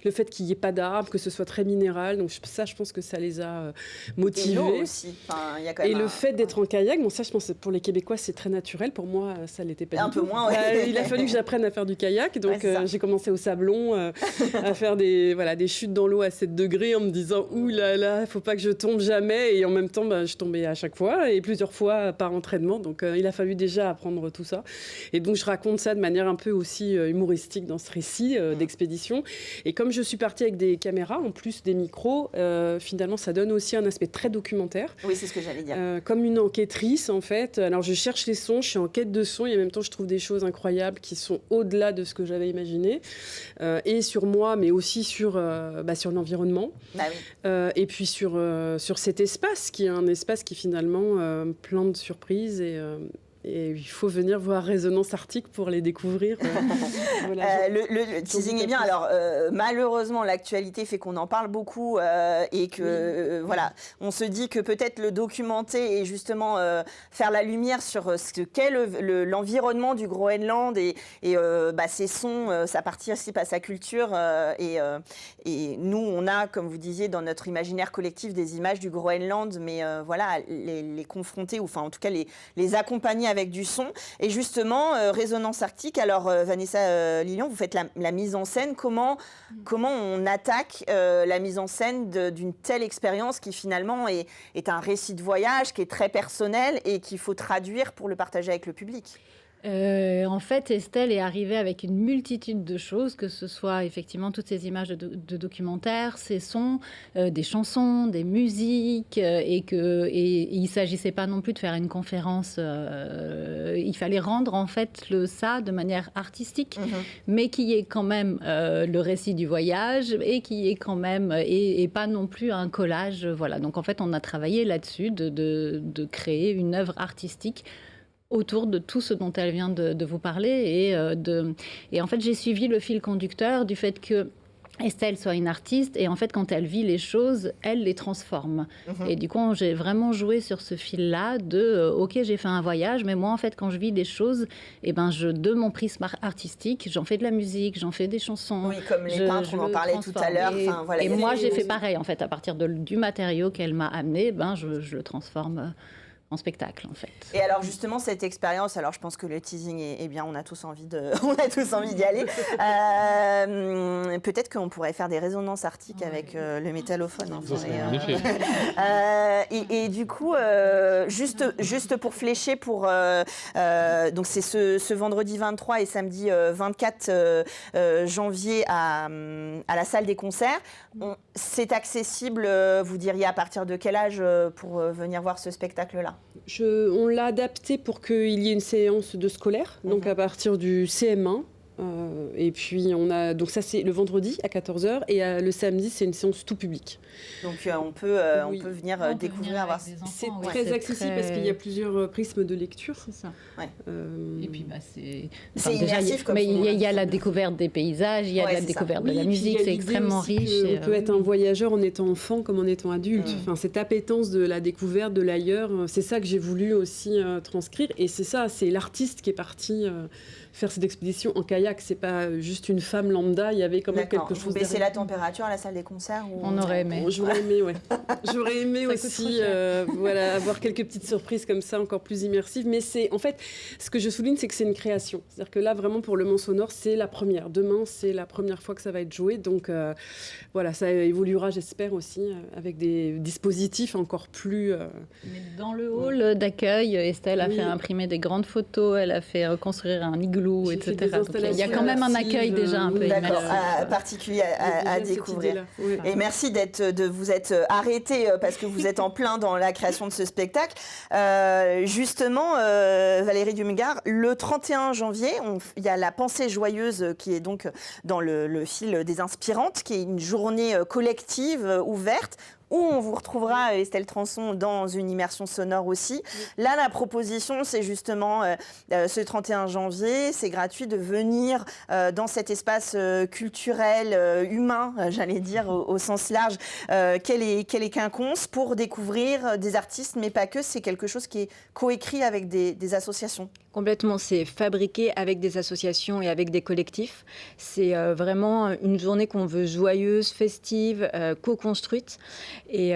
le fait qu'il n'y ait pas d'arbres, que ce soit très minéral. Donc ça, je pense que ça les a motivés. Et l'eau aussi. Enfin, y a quand même le fait d'être en kayak, bon ça, je pense que pour les Québécois, c'est très naturel. Pour moi, ça l'était pas du tout. Il a fallu que j'apprenne à faire du kayak, donc j'ai commencé au Sablon à faire des chutes dans l'eau à 7 degrés en me disant ouh là là, faut pas que je tombe jamais, et en même temps je tombais à chaque fois et plusieurs fois par entraînement, donc il a fallu déjà apprendre tout ça, et donc je raconte ça de manière un peu aussi humoristique dans ce récit d'expédition. Et comme je suis partie avec des caméras en plus des micros, finalement ça donne aussi un aspect très documentaire. Oui, c'est ce que j'allais dire. Comme une enquêtrice en fait. Alors je cherche les sons, je suis en quête de sons et en même temps je trouve des choses incroyables qui sont au-delà de ce que j'avais imaginé, et sur moi, mais aussi sur l'environnement. Bah oui. Et puis sur cet espace qui est un espace qui finalement plein de surprises, et il faut venir voir Résonance Arctique pour les découvrir. Le teasing est bien. Alors, malheureusement, l'actualité fait qu'on en parle beaucoup et que, on se dit que peut-être le documenter et justement faire la lumière sur ce qu'est l'environnement du Groenland et ses sons, ça participe à sa culture. Et nous, on a, comme vous disiez, dans notre imaginaire collectif des images du Groenland, mais les confronter, ou enfin, en tout cas, les accompagner avec du son. Et justement, Résonance Arctique, alors Vanessa Lilian, vous faites la mise en scène. Comment on attaque la mise en scène d'une telle expérience qui finalement est un récit de voyage, qui est très personnel et qu'il faut traduire pour le partager avec le public? En fait, Estelle est arrivée avec une multitude de choses, que ce soit effectivement toutes ces images de documentaires, ces sons, des chansons, des musiques, et il ne s'agissait pas non plus de faire une conférence. Il fallait rendre en fait ça de manière artistique, mais qui est quand même le récit du voyage et qui est quand même et pas non plus un collage. Voilà. Donc en fait, on a travaillé là-dessus de créer une œuvre artistique autour de tout ce dont elle vient de vous parler. Et en fait, j'ai suivi le fil conducteur du fait que Estelle soit une artiste et en fait, quand elle vit les choses, elle les transforme. Et du coup, j'ai vraiment joué sur ce fil-là OK, j'ai fait un voyage, mais moi, en fait, quand je vis des choses, de mon prisme artistique, j'en fais de la musique, j'en fais des chansons. Oui, comme les peintres, on en parlait tout à l'heure. Et moi, j'ai fait pareil, en fait, à partir du matériau qu'elle m'a amené, je le transforme en spectacle, en fait. Et alors justement, cette expérience, alors je pense que le teasing est bien, on a tous envie d'y aller. Peut-être qu'on pourrait faire des résonances arctiques avec le métallophone. Et du coup, juste pour flécher, donc c'est ce vendredi 23 et samedi 24 janvier à la salle des concerts. C'est accessible, vous diriez, à partir de quel âge pour venir voir ce spectacle-là? On l'a adapté pour qu'il y ait une séance de scolaire, donc à partir du CM1. Et puis donc ça c'est le vendredi à 14h et le samedi c'est une séance tout public. Donc on peut venir découvrir. C'est très accessible parce qu'il y a plusieurs prismes de lecture. C'est ça. Ouais. Et puis c'est immersif comme mais il y a la découverte des paysages, il y a la découverte de la musique, c'est extrêmement riche. On peut être un voyageur en étant enfant comme en étant adulte. Enfin, cette appétence de la découverte de l'ailleurs, c'est ça que j'ai voulu aussi transcrire. Et c'est ça, c'est l'artiste qui est parti faire cette expédition en kayak. C'est pas juste une femme lambda, il y avait quand même quelque chose. Vous baissez la température à la salle des concerts On aurait aimé. J'aurais aimé, ouais. J'aurais aimé aussi avoir quelques petites surprises comme ça, encore plus immersives. Mais en fait, ce que je souligne, c'est que c'est une création. C'est-à-dire que là, vraiment, pour Le Mans Sonore, c'est la première. Demain, c'est la première fois que ça va être joué. Donc, voilà, ça évoluera, j'espère, aussi, avec des dispositifs encore plus... Mais dans le hall d'accueil, Estelle a fait imprimer des grandes photos, elle a fait reconstruire un igloo, etc. Donc, il y a quand même un accueil déjà un peu particulier à découvrir. Et merci de vous être arrêté parce que vous êtes en plein dans la création de ce spectacle. Justement, Valérie Dumigard, le 31 janvier, il y a la Pensée joyeuse qui est donc dans le fil des inspirantes, qui est une journée collective ouverte, où on vous retrouvera, Estelle Transon, dans une immersion sonore aussi. Là, la proposition, c'est justement ce 31 janvier, c'est gratuit de venir dans cet espace culturel, humain, j'allais dire, au sens large, qu'elle est Quinconce, pour découvrir des artistes, mais pas que. C'est quelque chose qui est coécrit avec des associations. Complètement, c'est fabriqué avec des associations et avec des collectifs. C'est vraiment une journée qu'on veut joyeuse, festive, co-construite et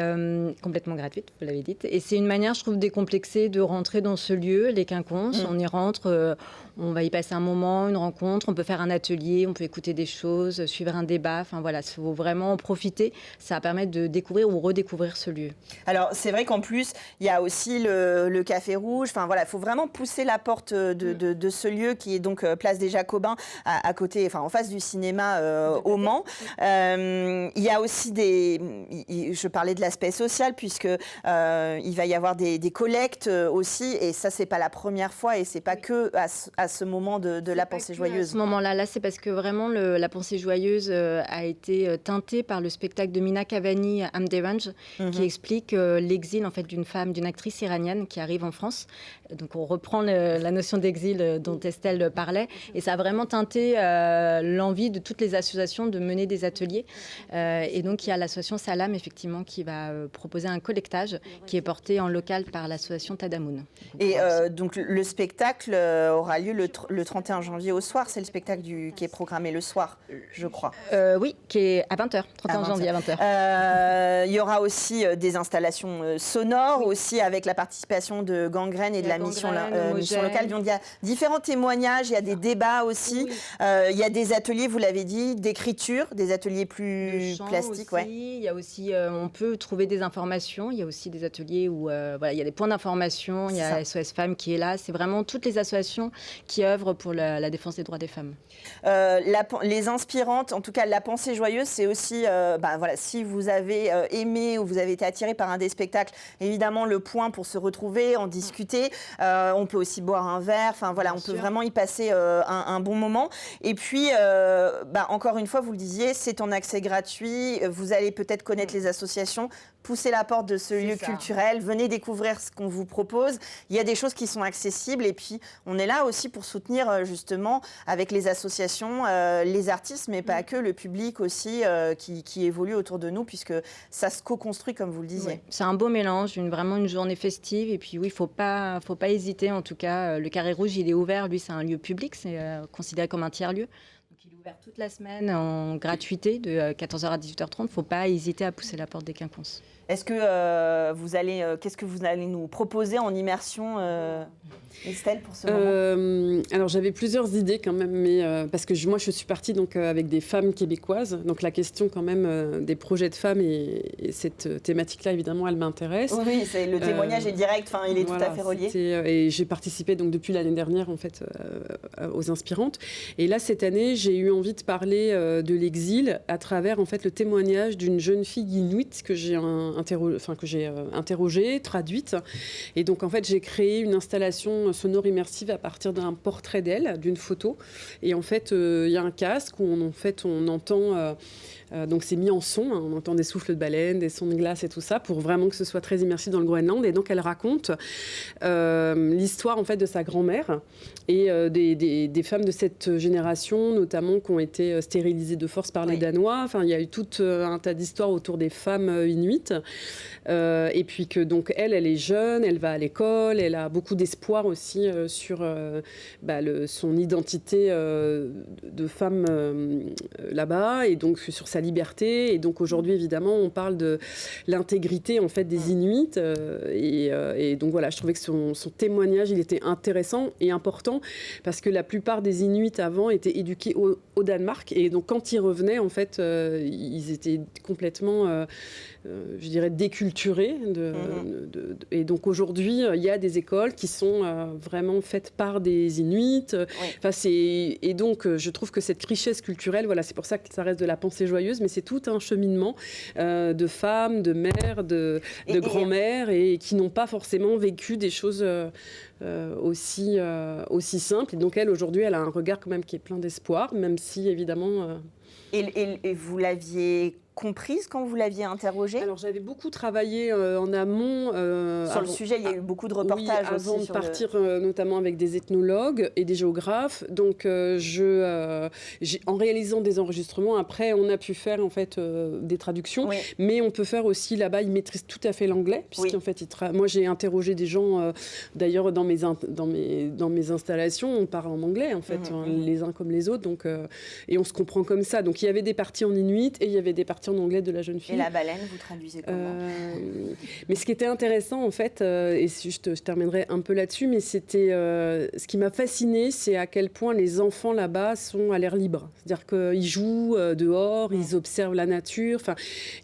complètement gratuite, vous l'avez dit. Et c'est une manière, je trouve, décomplexée de rentrer dans ce lieu, les Quinconces. On y rentre, on va y passer un moment, une rencontre, on peut faire un atelier, on peut écouter des choses, suivre un débat. Enfin voilà, il faut vraiment en profiter. Ça va permettre de découvrir ou redécouvrir ce lieu. Alors c'est vrai qu'en plus, il y a aussi le Café Rouge. Enfin voilà, il faut vraiment pousser la porte de ce lieu qui est donc place des Jacobins, à côté, enfin en face du cinéma au Mans. Il y a aussi je parlais de l'aspect social, puisque il va y avoir des collectes aussi, et ça c'est pas la première fois, et c'est pas que à ce moment de la Pensée joyeuse. À ce moment-là, c'est parce que vraiment la Pensée joyeuse a été teintée par le spectacle de Mina Kavani, I'm Derange, qui explique l'exil en fait d'une actrice iranienne qui arrive en France. Donc on reprend la notion d'exil dont Estelle parlait. Et ça a vraiment teinté l'envie de toutes les associations de mener des ateliers. Et donc, il y a l'association Salam, effectivement, qui va proposer un collectage qui est porté en local par l'association Tadamoun. Et donc, le spectacle aura lieu le 31 janvier au soir. C'est le spectacle qui est programmé le soir, je crois. Oui, qui est à 20h, 31 janvier à 20h. Il y aura aussi des installations sonores, aussi avec la participation de Gangrène et de la mission locale. Donc, il y a différents témoignages, il y a des débats aussi. Il y a des ateliers, vous l'avez dit, d'écriture, des ateliers plus plastiques. Il y a aussi, on peut trouver des informations. Il y a aussi des ateliers où il y a des points d'information. Il y a SOS Femmes qui est là. C'est vraiment toutes les associations qui œuvrent pour la défense des droits des femmes. Les inspirantes, en tout cas la pensée joyeuse, c'est aussi, si vous avez aimé ou vous avez été attiré par un des spectacles, évidemment le point pour se retrouver, en discuter. On peut aussi boire un verre. Enfin voilà, on peut vraiment y passer un bon moment. Et puis, encore une fois, vous le disiez, c'est en accès gratuit. Vous allez peut-être connaître les associations. Poussez la porte de ce lieu culturel. Venez découvrir ce qu'on vous propose. Il y a des choses qui sont accessibles. Et puis, on est là aussi pour soutenir justement avec les associations, les artistes, mais pas que, le public aussi qui évolue autour de nous, puisque ça se co-construit, comme vous le disiez. Oui. C'est un beau mélange, vraiment une journée festive. Et puis oui, il faut pas hésiter. En tout cas, le Carré Rouge, il est ouvert. Lui, c'est un lieu public. C'est considéré comme un tiers-lieu. Donc, il est ouvert toute la semaine en gratuité de 14h à 18h30. Il ne faut pas hésiter à pousser la porte des quinconces. Est-ce que qu'est-ce que vous allez nous proposer en immersion, Estelle, pour ce moment? Alors j'avais plusieurs idées quand même, mais parce que moi je suis partie donc avec des femmes québécoises, donc la question quand même des projets de femmes et cette thématique-là évidemment elle m'intéresse. Oui, c'est le témoignage est direct, il est tout à fait relié. Et j'ai participé donc depuis l'année dernière en fait aux Inspirantes. Et là cette année j'ai eu envie de parler de l'exil à travers en fait le témoignage d'une jeune fille inuite que j'ai interrogée, traduite. Et donc, en fait, j'ai créé une installation sonore immersive à partir d'un portrait d'elle, d'une photo. Et en fait, il y a un casque où on entend... donc c'est mis en son, on entend des souffles de baleines, des sons de glace et tout ça, pour vraiment que ce soit très immersif dans le Groenland. Et donc elle raconte l'histoire en fait de sa grand-mère et des femmes de cette génération, notamment qui ont été stérilisées de force par les Danois. Enfin, il y a eu tout un tas d'histoires autour des femmes inuites. Et puis que donc elle est jeune, elle va à l'école, elle a beaucoup d'espoir aussi sur son identité de femme là-bas et donc sur sa liberté. Et donc aujourd'hui évidemment on parle de l'intégrité en fait des Inuits et donc voilà, je trouvais que son témoignage il était intéressant et important parce que la plupart des Inuits avant étaient éduqués au Danemark et donc quand ils revenaient en fait ils étaient complètement je dirais déculturés et donc aujourd'hui il y a des écoles qui sont vraiment faites par des Inuits. Enfin, et donc je trouve que cette richesse culturelle, voilà, c'est pour ça que ça reste de la pensée joyeuse, mais c'est tout un cheminement de femmes, de mères, de grand-mères et qui n'ont pas forcément vécu des choses aussi simples. Et donc elle aujourd'hui elle a un regard quand même qui est plein d'espoir, même si évidemment... Et vous l'aviez comprise quand vous l'aviez interrogée? Alors j'avais beaucoup travaillé en amont. Sur le sujet, il y a eu beaucoup de reportages aussi. Avant de partir notamment avec des ethnologues et des géographes. Donc en réalisant des enregistrements, après on a pu faire en fait des traductions. Oui. Mais on peut faire aussi là-bas, ils maîtrisent tout à fait l'anglais. Puisqu'en fait, moi j'ai interrogé des gens, d'ailleurs dans mes installations, on parle en anglais en fait, les uns comme les autres. Donc, et on se comprend comme ça. Donc il y avait des parties en inuit et il y avait des parties en anglais de la jeune fille. Et la baleine, vous traduisez comment? Mais ce qui était intéressant, en fait, et je terminerai un peu là-dessus, mais c'était ce qui m'a fascinée, c'est à quel point les enfants là-bas sont à l'air libre. C'est-à-dire qu'ils jouent dehors, ils observent la nature. Enfin,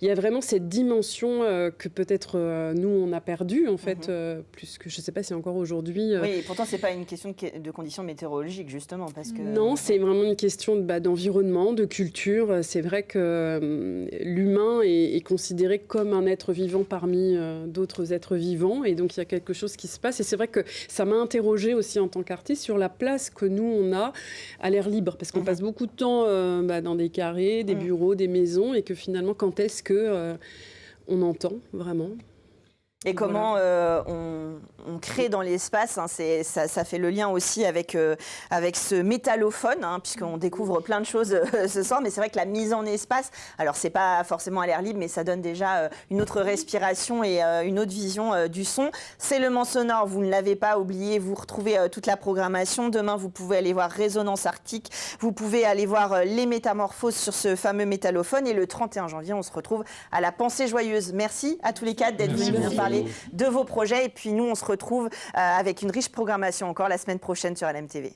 il y a vraiment cette dimension que peut-être nous, on a perdue, en fait, plus que je ne sais pas si encore aujourd'hui... Oui, et pourtant, ce n'est pas une question de conditions météorologiques, justement, parce que... Non, c'est vraiment une question d'environnement, de culture. C'est vrai que l'humain est considéré comme un être vivant parmi d'autres êtres vivants. Et donc, il y a quelque chose qui se passe. Et c'est vrai que ça m'a interrogée aussi en tant qu'artiste sur la place que nous, on a à l'air libre. Parce qu'on passe beaucoup de temps dans des carrés, des bureaux, des maisons. Et que finalement, quand est-ce qu'on entend vraiment ? Et comment on crée dans l'espace. Hein, ça fait le lien aussi avec ce métallophone, hein, puisqu'on découvre plein de choses ce soir. Mais c'est vrai que la mise en espace, alors c'est pas forcément à l'air libre, mais ça donne déjà une autre respiration et une autre vision du son. C'est le Mans Sonore, vous ne l'avez pas oublié, vous retrouvez toute la programmation. Demain, vous pouvez aller voir Résonance Arctique, vous pouvez aller voir les Métamorphoses sur ce fameux métallophone. Et le 31 janvier, on se retrouve à la Pensée Joyeuse. Merci à tous les quatre d'être venus nous parler de vos projets. Et puis nous, on se retrouve avec une riche programmation encore la semaine prochaine sur LMTV.